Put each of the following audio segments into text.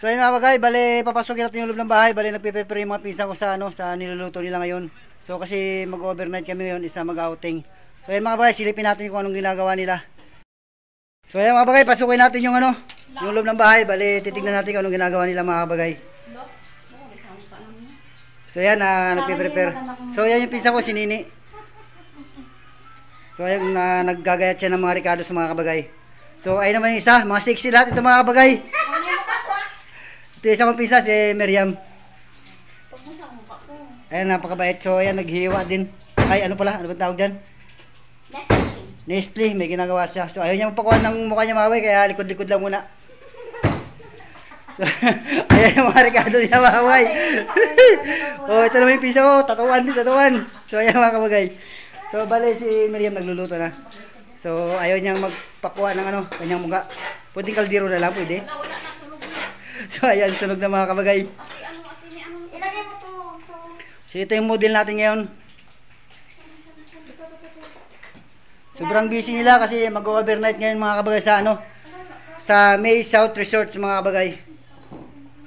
So ayun mga bagay, bale papasukin natin yung loob ng bahay, bale nagpe-prepare yung mga pinsan ko sa sa niluluto nila ngayon. So kasi mag-overnight kami ngayon, isa mag-outing. So ayun mga bagay, silipin natin kung anong ginagawa nila. So ayun mga bagay, pasukin natin yung yung loob ng bahay, bale titignan natin kung anong ginagawa nila mga bagay. So ayan, nagpe-prepare. So ayan yung pinsan ko, si Nini. So ayan, naggagayat siya ng mga ricado sa mga kabagay. So ayun naman yung isa, mga sexy lahat ito mga kabagay. Ito yung isa kong pinsa, si Miriam. Ayan, napakabait. So, ayan, naghihiwa din. Ay, ano pala? Ano ba tawag dyan? Nestle. May ginagawa siya. So, ayaw niya mapakuha ng mukha niya maway, kaya likod-likod lang muna. So, ayan yung mga rekado niya maway. Oh, ito naman yung pinsa ko. Tatuan din, tatuan. So, ayan mga kabagay. So, bale si Miriam nagluluto na. So, ayaw niyang magpakuha ng kanyang mukha. Pwedeng kaldero na lang, pwede. So ayan, sunog na mga kabagay. So ito yung model natin ngayon. Sobrang busy nila kasi mag-overnight ngayon mga kabagay sa sa May South Resorts mga kabagay.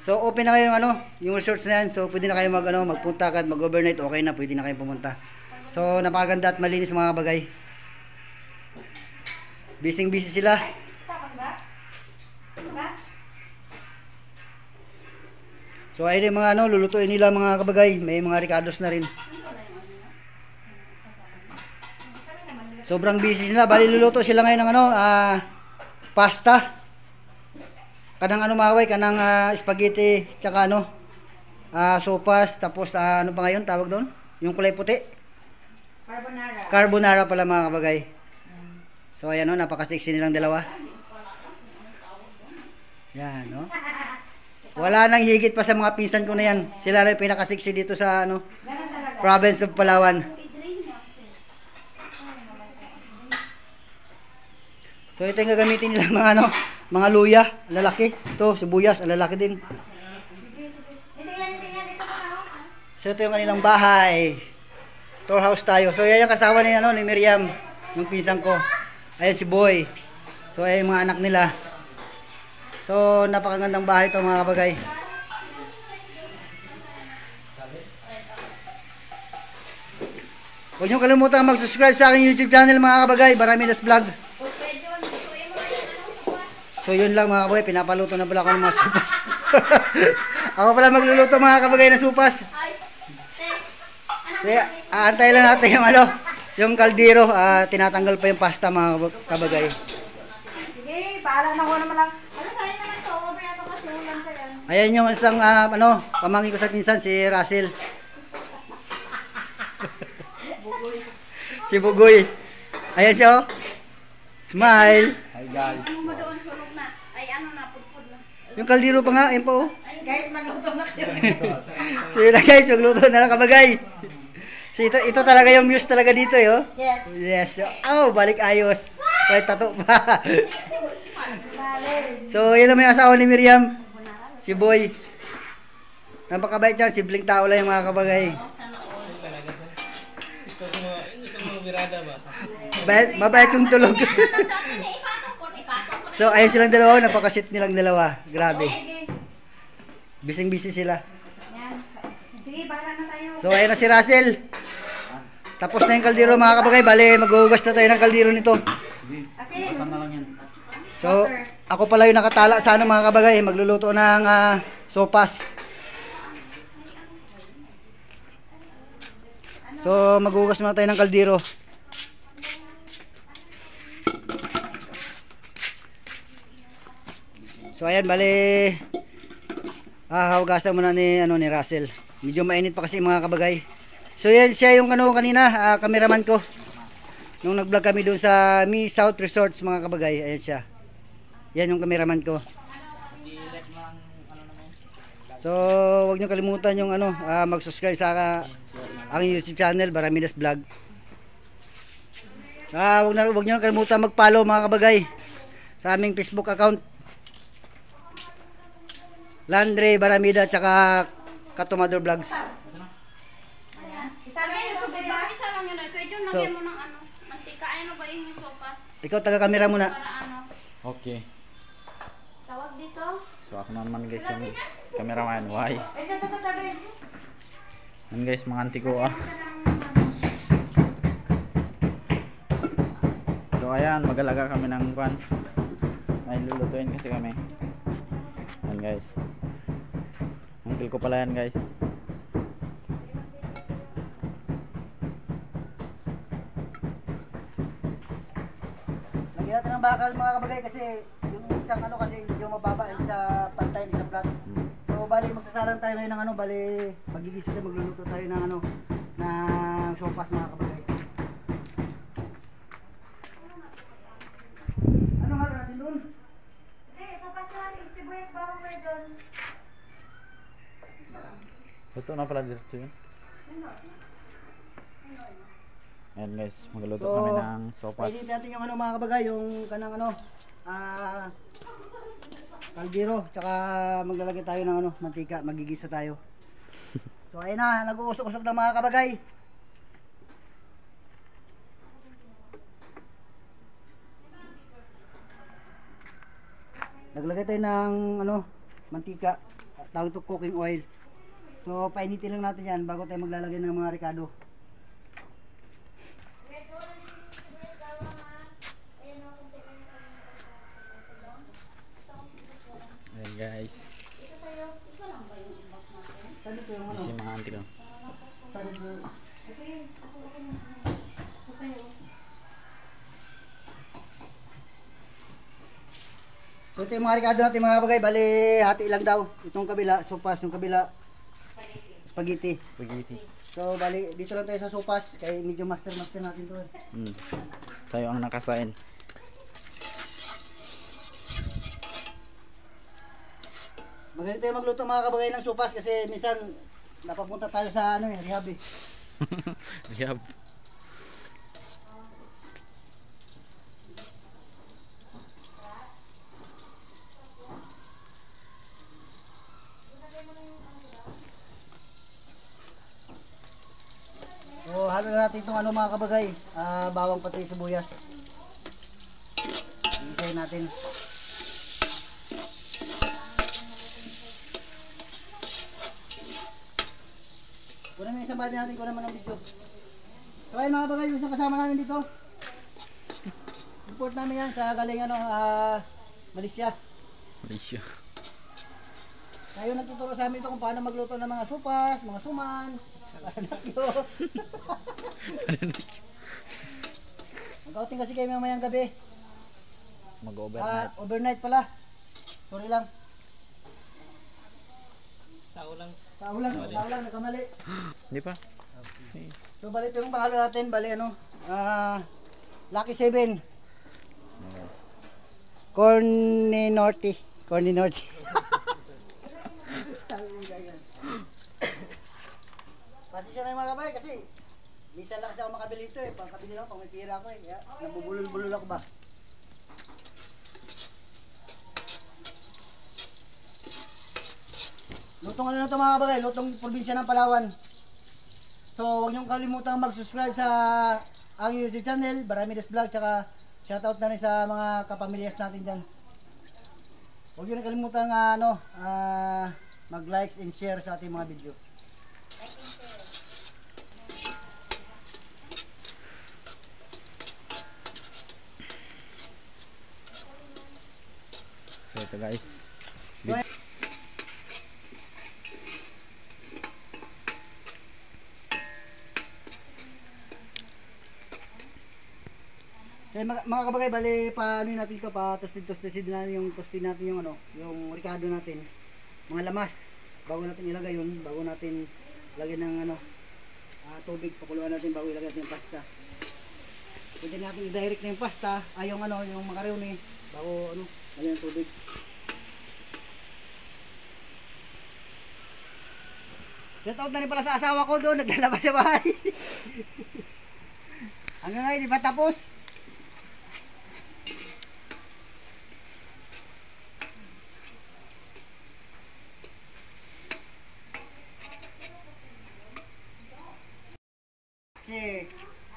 So open na kayo yung resorts na yan. So pwede na kayo magpunta at mag-overnight. Okay na, pwede na kayo pumunta. So napakaganda at malinis mga kabagay. Busy sila. So ayun yung mga lulutuin nila mga kabagay. May mga ricados na rin. Sobrang busy sila. Bali luluto sila ngayon ng pasta. Kanang maway, kanang spaghetti, tsaka sopas, tapos ano pa ngayon tawag doon? Yung kulay puti. Carbonara. Carbonara pala mga kabagay. So ayan napaka-sexy nilang dalawa. Yan Wala nang higit pa sa mga pinsan ko na yan. Sila lang yung pinaka-sexy dito sa province of Palawan. So ito yung gagamitin nila mga mga luya, lalaki. Ito, sibuyas, lalaki din. So ito yung kanilang bahay. Tour house tayo. So yan yung kasama ni ni Miriam, yung pinsan ko. Ayan si Boy. So ayan yung mga anak nila. So, napakagandang bahay ito mga kabagay. Huwag niyo kalimutan mag-subscribe sa aking YouTube channel mga kabagay, Baramidas Vlog. So, yun lang mga kabagay, pinapaluto na pala ako ng mga supas. Ako pala magluluto mga kabagay na supas. Kaya, aantay lang natin yung kaldero, tinatanggal pa yung pasta mga kabagay. Sige, paalam na ko naman lang. Ayan yung isang pamangkin ko sa pinsan, si Russell. Si Bugoy. Ayan siya Smile. Hi guys. Yung kaldero pa nga, ayun po. Guys, magluto na kayo. Sige na guys, magluto na lang kabagay. So ito talaga yung muse talaga dito Yes. Yes. Oh, balik ayos. Kahit tato pa. So yun naman yung asawa ni Miriam. Si Boy. Napakabait niya, sibling tao lang yung mga kabagay. Mabait yung tulog. So ayun silang dalawa, napakasit nilang dalawa. Grabe. Busy sila. Sige, para na tayo. So ayun na si Russell. Tapos na yung kaldero mga kabagay. Bale, maghuhugas na tayo ng kaldero nito. Pasan na lang yan. So, ako pala yung nakatala sa mga kabagay, magluluto ng sopas. So, maghugas muna tayo ng kaldero. So, ayan, bali, hugasan muna ni Russell. Medyo mainit pa kasi mga kabagay. So, yan siya yung kanina, cameraman ko. Nung nag-vlog kami doon sa May South Resorts mga kabagay, ayan siya. Yan yung cameraman ko. So, huwag niyo kalimutan yung mag-subscribe sa aking YouTube channel, Baramidas Vlog. Huwag niyo kalimutan mag-follow mga kabagay sa aming Facebook account. Landre Baramida tsaka Katumador Vlogs. So, ikaw taga-camera muna. Okay. Tawag dito? So ako na naman guys yung cameraman. Why? Yan guys, mga auntie ko ah. So ayan, mag-alaga kami ng kwan. Ay lulutuin kasi kami. Yan guys. Uncle ko pala yan guys. Lagyan natin ng bakal mga kabagay kasi yung isang ano kasi yung mababa sa pantay sa flat. So bali magsasalang tayo ngayon ng ano, bali magigising tayo, magluluto tayo ng ano, ng sopas mga kabagay. Ano nga natin doon? Luto na pala dito yun. Ayan guys, magluto So, kami ng sopas. Pwede natin yung ano mga kabagay, yung kanang ano, kaldero, tsaka maglalagay tayo ng ano, mantika, magigisa tayo. So ayun na, nag-uusok-usok na mga kabagay. Naglagay tayo ng ano, mantika, tawag ito cooking oil. So painitin lang natin yan bago tayo maglalagay ng mga ricado. Ayan guys. Saan ito yung ano? Isi mga auntie ko. Saan ito? So ito yung mga ricado natin mga kabagay, bali hati lang daw. Itong kabila, sopas, yung kabila spaghetti. Spaghetti. So bali dito lang tayo sa sopas, kaya medyo master natin to. Tayo ang nakasain. Magaling tayo magluto mga kabagay ng sopas kasi minsan napapunta tayo sa ano rehab eh. Rehab. So halo na natin itong ano mga kabagay, bawang pati sibuyas. Isayin natin. Kunin mo isang bati natin, kunin mo ng video. So ayun mga kabagay, yung isang kasama namin dito. Import namin yan sa galing ano, Malaysia. Malaysia. Kayo nagtuturo sa amin ito kung paano magluto ng mga sopas, mga suman. Nakyo. Mag-outing kasi kayo mamayang gabi. Mag-overnight. Overnight pala. Sorry lang. Tao lang. Tao lang, nakamali. Hindi pa. So bali ito yung pangalan natin, bali ano, Lucky 7. Corny Norte. Corny Norte. Pasensya na yung mga kabay kasi minsan lang kasi ako makabili ito eh. Pagkabili lang, pang may pira ako eh. Kaya nabubulol-bulol ako ba. Lutong ano na ito mga kabagay, lutong probinsya ng Palawan. So huwag niyong kalimutang mag-subscribe sa ang YouTube channel, Baramides Vlog, tsaka shoutout na rin sa mga kapamilyas natin dyan. Huwag niyo kalimutan mag-likes and share sa ating mga video. So ito guys. So mga kabagay, bali paano natin ito, pa-toasted natin yung ano, yung ricado natin. Mga lamas, bago natin ilagay yun, bago natin lagyan ng ano, tubig, pakuluan natin bago ilagay natin yung pasta. Pwede natin i-direct na yung pasta, yung ano, yung macaroni, bago ano, lagyan ng tubig. Shoutout na rin pala sa asawa ko doon, naglalabas sa bahay. Hanggang ngayon, di ba tapos? Kasi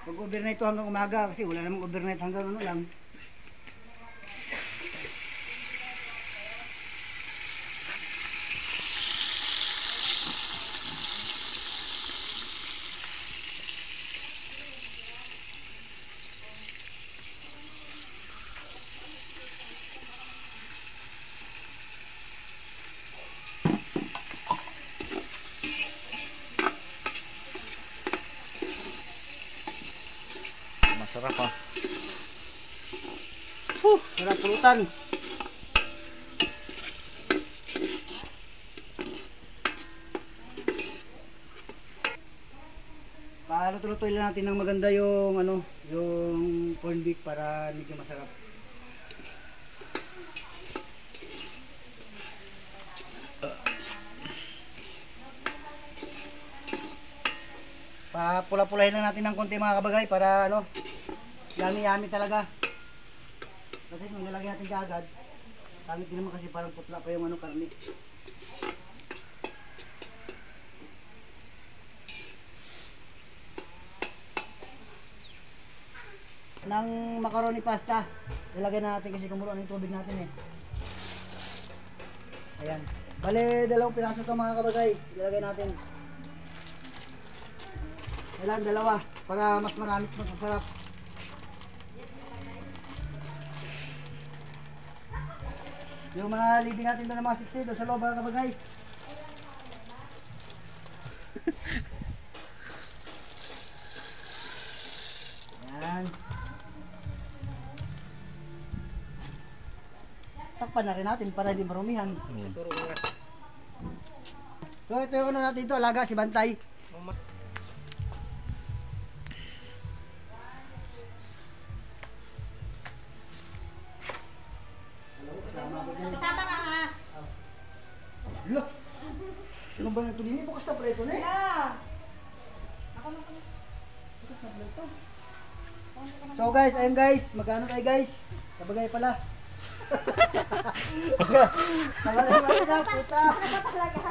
mag-overnight to hanggang umaga kasi wala namang overnight hanggang ano lang. pa. Sarap pulutan. Paluto-lutuin lang natin ng maganda yung ano, yung corned beef para medyo masarap. Papula-pulahin lang natin ng konti mga kabagay para ano, yummy-yummy talaga. Kasi kung nilagyan natin kaagad, pangit din naman kasi parang putla pa yung ano, karne. Ng macaroni pasta, ilagay na natin kasi kumulo ng tubig natin eh. Ayan. Bale, 2 piraso ito mga kabagay. Ilagay natin. Kailangan 2 para mas marami at mas masarap. Yung mga leading natin doon ng mga siksi doon sa loob mga kabagay. Ayan. Takpan na rin natin para hindi marumihan. So ito yung ano natin ito, alaga si Bantay. Kasama ka nga. Look! Ano ba ito din? Bukas na pala ito na eh. Yeah. Ako na pala. Bukas na pala ito. So guys, ayun guys, magkano tayo guys? Kabagay pala. Kabagay na, puta. Talaga.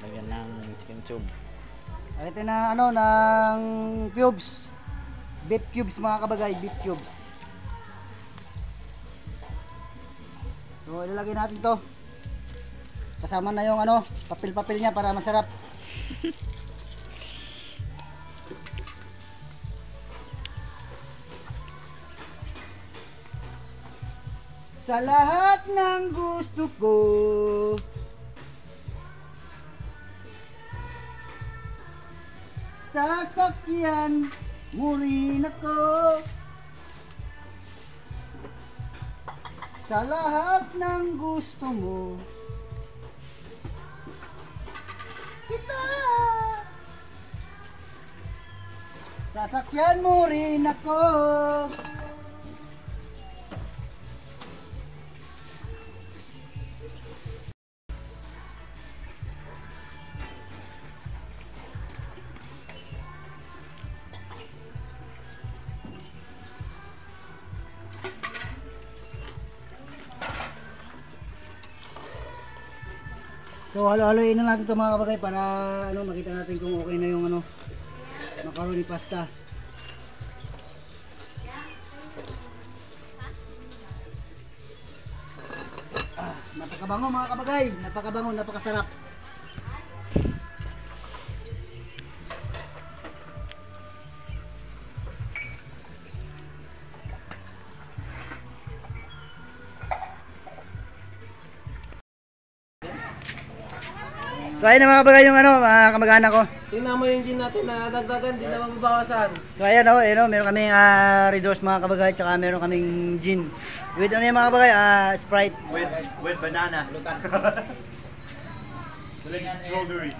Lagyan ng chicken tube. Ito na ano, ng cubes. Beef cubes mga kabagay, beef cubes. So ilalagay natin to. Kasama na yung ano, papel-papel niya para masarap. Sa lahat ng gusto ko, sasakyan mo rin ako. Sa lahat ng gusto mo, kita. Sasakyan mo rin ako. So halo-haloin na natin ito mga kabagay para ano, makita natin kung okay na yung ano, macaroni pasta. Napakabango mga kabagay, napakabango, napakasarap. So ayun na mga kabagay yung ano, mga kamag-anak ko. Tingnan mo yung gin natin na dagdagan, di na mababawasan. So ayan o, meron kaming Red Horse mga kabagay, tsaka meron kaming gin. With ano yung mga kabagay, Sprite. With banana. With strawberry.